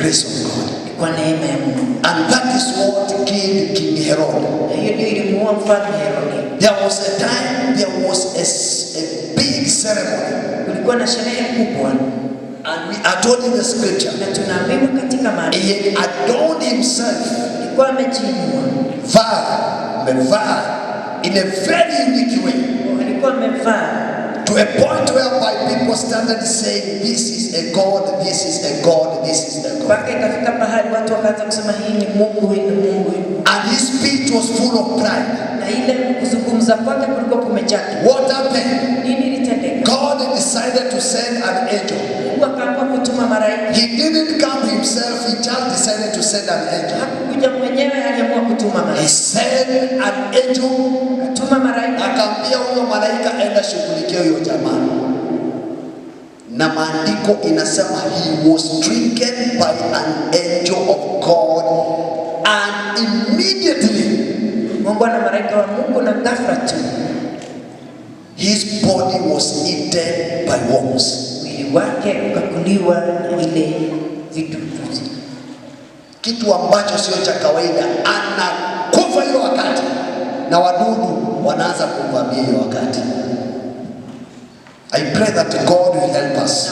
grace of God. Kwa neema ya Mungu. And that is what killed King Herod. Hiyo ndio ilimuua mfalme Herode. There was a time, there was a big ceremony. Kulikuwa na sherehe kubwa. And we are told in the scripture. Na tunaambiwa katika maandiko. He adorned himself. Alikuwa amejiinua. Amevaa in a very unique way. Alikuwa amevaa. To a point whereby people started saying, this is a God, this is a God, this is a God. Mpaka ikafika mahali watu wakaanza kusema hii ni Mungu, hii ni Mungu. And his speech was full of pride. Na ile kuzungumza kwake kulikuwa kumejaa. What happened? Nini litendeka? God decided to send an angel. Mungu akaamua kutuma malaika. He didn't come himself, he just decided to send an angel. Hakuja mwenyewe, aliamua kutuma malaika. He sent an angel. Akatuma malaika. Akaambia huyo malaika enda shughulikia huyo jamaa. Na maandiko inasema he was stricken by an angel of God, and immediately Mungu na malaika wa Mungu na ghafla tu his body was eaten by worms. Mwili wake ukakuliwa na ile vitu kitu ambacho sio cha kawaida. Anakufa hiyo wakati na wadudu wanaanza kumvamia hiyo wakati. I pray that God will help us,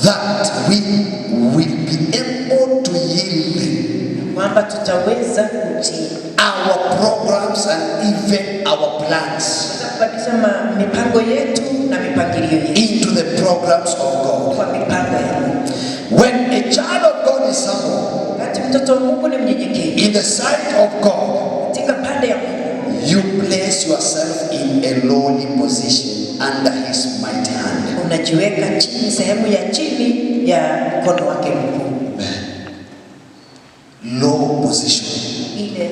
that we will be able to yield our programs and even our plans into the programs of God. When a child of God is humble in the sight of God, you place yourself in a lowly position under his mighty hand. Unajiweka chini, sehemu ya chini ya mkono wake mkuu. Low position. Ile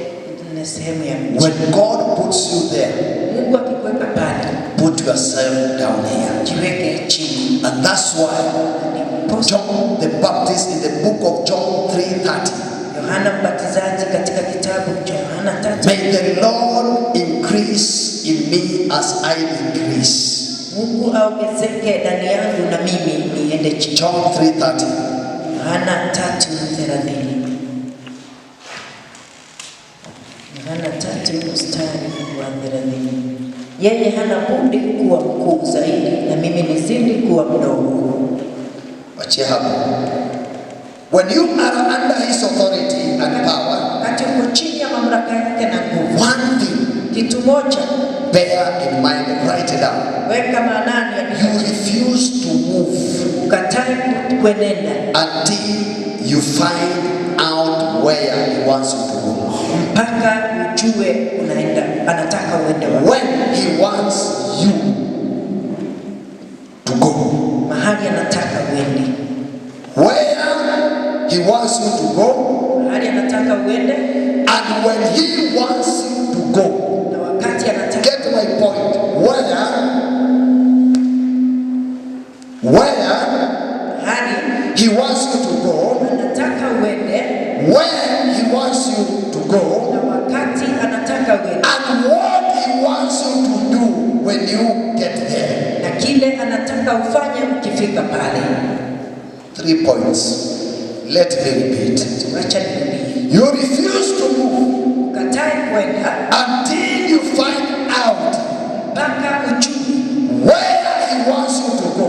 ni sehemu ya chini. When God puts you there, Mungu akikuweka pale, put yourself down here. Jiweke chini. And that's why John the Baptist in the book of John 3:30. Yohana Mbatizaji katika kitabu cha Yohana 3. May the Lord increase in me as I decrease. Mungu aongezeke ndani yangu na mimi niende chini. John 3:30. Yohana 3:30. Yohana 3 mstari wa 30. Yeye hana budi kuwa mkuu zaidi na mimi nizidi kuwa mdogo. Wacha hapo. When you are under his authority and power, one thing, kitu moja, bear in mind, write it down. Weka maanani ya you refuse to move until you find out where he wants you to go. Mpaka ujue unaenda, anataka uende wapi. When he wants you to go, mahali anataka uende. Where he wants you to go, mahali anataka uende, and when he wants you to go. Na wakati anataka. Get my point. Where he wants you to go, anataka uende, when he wants you to go, na wakati anataka uende, and what he wants you to do when you get there. Na kile anataka ufanye ukifika pale. 3 points. Let me repeat. You refuse to move until you find out where he wants you to go.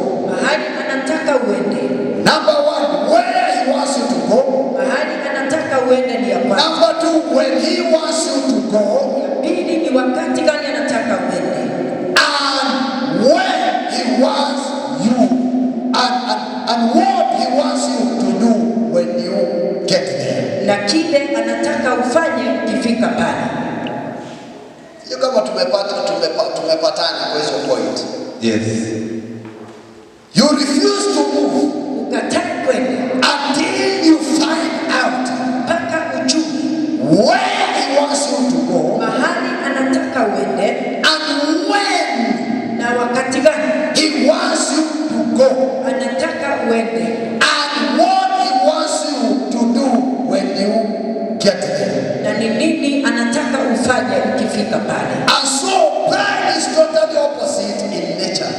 Number 1, where he wants you to go. Number 2, when he wants you to go. And when he wants you, and what he wants you to do when you get there. Na kile anataka ufanye ukifika pale. Hiyo kama tumepatana kwa hizo point. Yes. You refuse to move until you find out where he wants you to go. Mahali anataka uende. And when na wakati gani he wants you to go. Anataka uende. And what he wants you to do when you get there. Na ni nini anataka ufanye ukifika pale. And so pride is totally opposite in nature.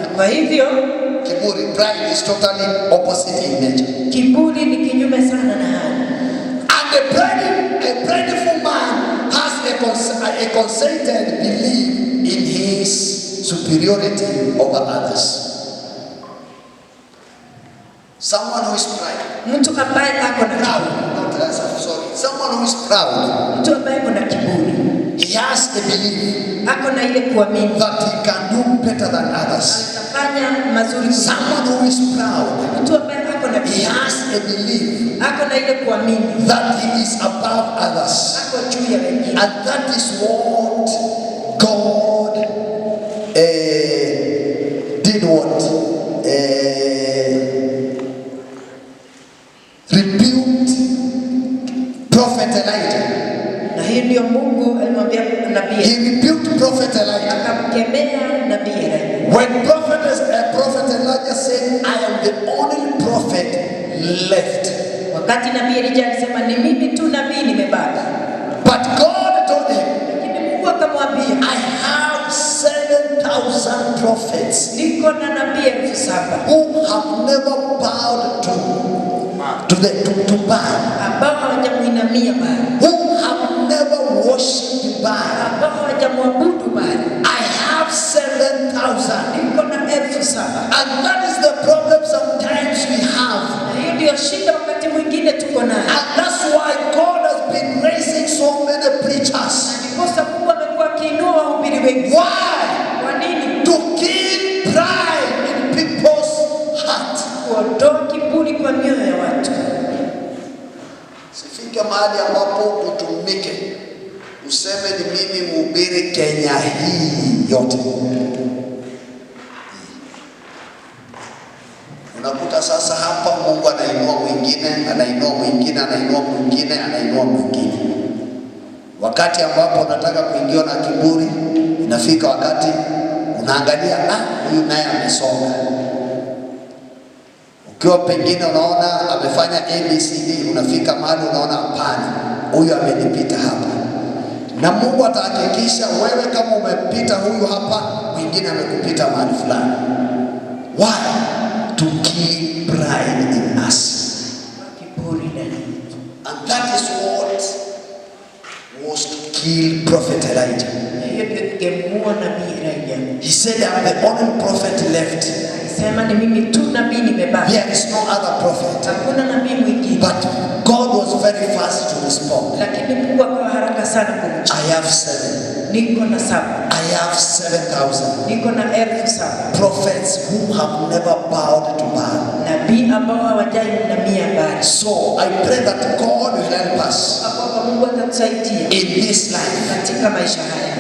Na kwa hivyo kiburi pride is totally opposite in nature. Kiburi ni kinyume sana na haya. And a prideful man has a conceited belief in his superiority over others. Someone who is proud. Mtu ambaye ako na proud. Someone who is proud. Mtu ambaye ako na kiburi. He has a belief. Ako na ile kuamini that he can do better than others. Atafanya mazuri. Someone who is proud. Mtu ambaye ako na he has a belief. Ako na ile kuamini that he is above others. Ako juu ya wengine. And that is what God did what? Rebuked Prophet Elijah. Na hiyo ndio Mungu alimwambia nabii. He rebuked Prophet Elijah. Akamkemea nabii Elijah. When Prophet Elijah said, I am the only prophet left. Wakati nabii Elijah alisema ni mimi tu nabii nimebaki. But God told him, lakini Mungu akamwambia, I have 7,000 prophets. Niko na nabii 7,000 who have never bowed to Baal. Ambao hawajamuinamia Baal. Who have never worshipped Baal. Ambao hawajamwabudu Baal. I have 7,000. Niko na 7,000. And that is the problem sometimes we have. Na hiyo ndio shida wakati mwingine tuko nayo. And that's why God has been raising so many preachers. Ndiposa Mungu amekuwa akiinua wahubiri wengi. Why? Kwa nini? To kill pride in people's heart. Kuondoa kiburi kwa mioyo ya watu. Sifike mahali ambapo utumike useme ni mimi mhubiri Kenya hii yote. Unakuta sasa hapa Mungu anainua mwingine, anainua mwingine, anainua mwingine, anainua mwingine. Wakati ambapo unataka kuingia na kiburi, inafika wakati unaangalia huyu naye amesonga. Ukiwa pengine unaona amefanya ABCD, unafika mahali unaona hapana, huyu amenipita hapa. Na Mungu atahakikisha wewe kama umepita huyu hapa, mwingine amekupita mahali fulani. Why? To kill pride in us. And that is what was to kill Prophet Elijah. He said, I'm the only prophet left. There is no other prophet. But God was very fast to respond. I have 7. I have 7,000 prophets who have never bowed to Baal. So I pray that God will help us in this life.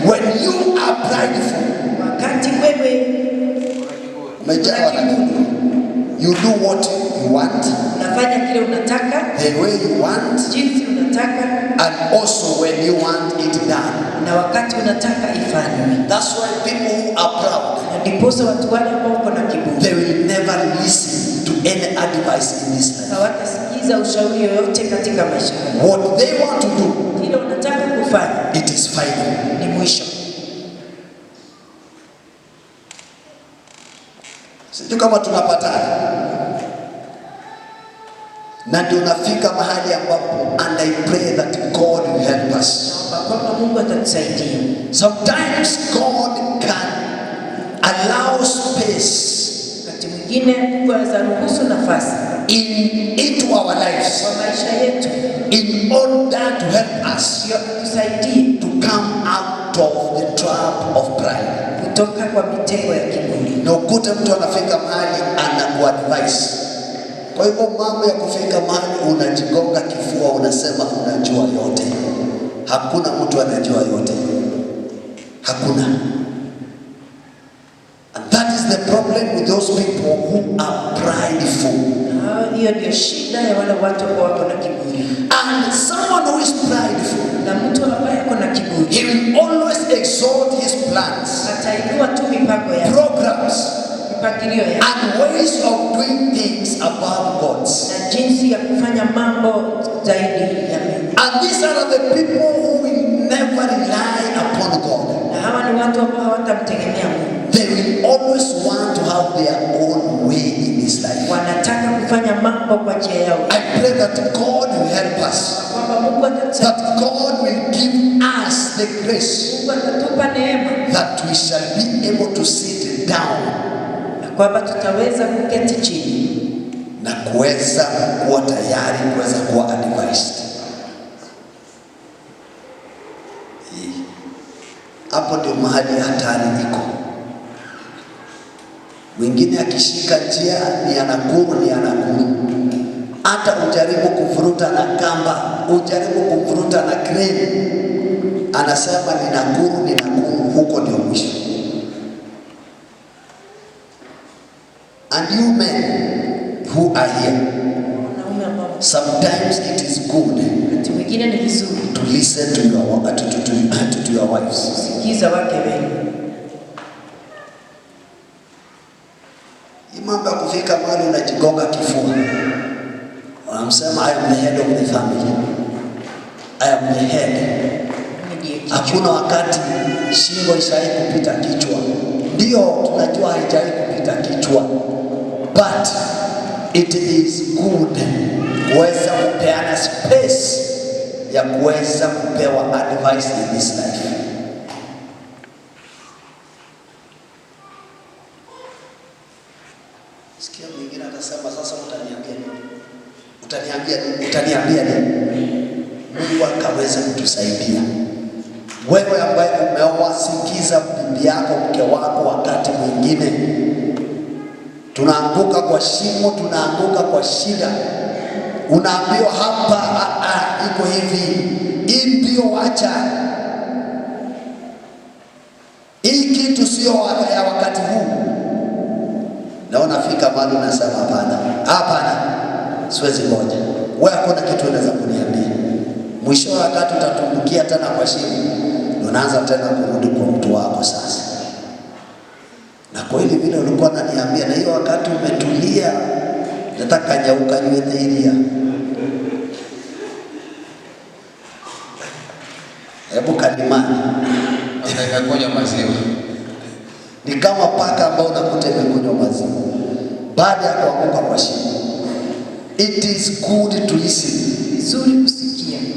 When you are prideful, you do what you want, the way you want, and also when you want it done. That's why people who are proud, they will never listen to any advice in this life. What they want to do, it is final. Sijui kama tunapatana. Na ndio nafika mahali ambapo, and I pray that God will help us. Sometimes God can allow space into our lives in order to help us to come out of the trap of pride. Na ukute mtu anafika mahali anakuadvise. Kwa hivyo mambo ya kufika mahali unajigonga kifua, unasema unajua yote. Hakuna mtu anajua yote. Hakuna. And that is the problem with those people who are prideful. And someone who is prideful, he will always exalt his plans, programs, and ways of doing things above God's. And these are the people who will never rely upon God. They will always want to have their own way in this that God will help us, that God will give us the grace that we shall be able to sit down kwamba tutaweza kuketi chini na kuweza kuwa tayari kuweza kuwa advised. Hapo ndio mahali hatari iko. Mwingine akishika njia ni anakuru. Hata ujaribu kuvuruta na kamba, ujaribu kuvuruta na crane, anasema ninakuru, huko ndio mwisho. And you men who are here, sometimes it is good to listen to your wives. Mambo ya kufika mahali unajigonga kifua, unamsema I am the head of the family, I am the head. Hakuna wakati shingo ishai kupita kichwa. Ndio tunajua haijai kupita kichwa, but it is good kuweza kupeana space ya kuweza kupewa advice in this life. Sikia mwingine anasema sasa utaniambia nini? Mungu akaweza kutusaidia. Wewe ambaye umewasikiza bibi yako, mke wako, wakati mwingine tunaanguka kwa shimo, tunaanguka kwa shida, unaambiwa hapa iko hivi, hii ndio wacha, hii kitu sio ya wakati huu. Na unafika mahali unasema hapana, siwezi ngoja. Wewe hakuna kitu unaweza kuniambia. Mwisho wa wakati utatumbukia tena kwa shimo, unaanza tena kurudi kwa mtu wako sasa. Na kwa hili vile ulikuwa unaniambia, na hiyo wakati umetulia, nataka nyauka nywele ilia. Hebu kalimani. Nimekunywa maziwa. Ni kama paka ambao unakuta imekunywa maziwa baada ya kuanguka kwa shimo. It is good to listen. Vizuri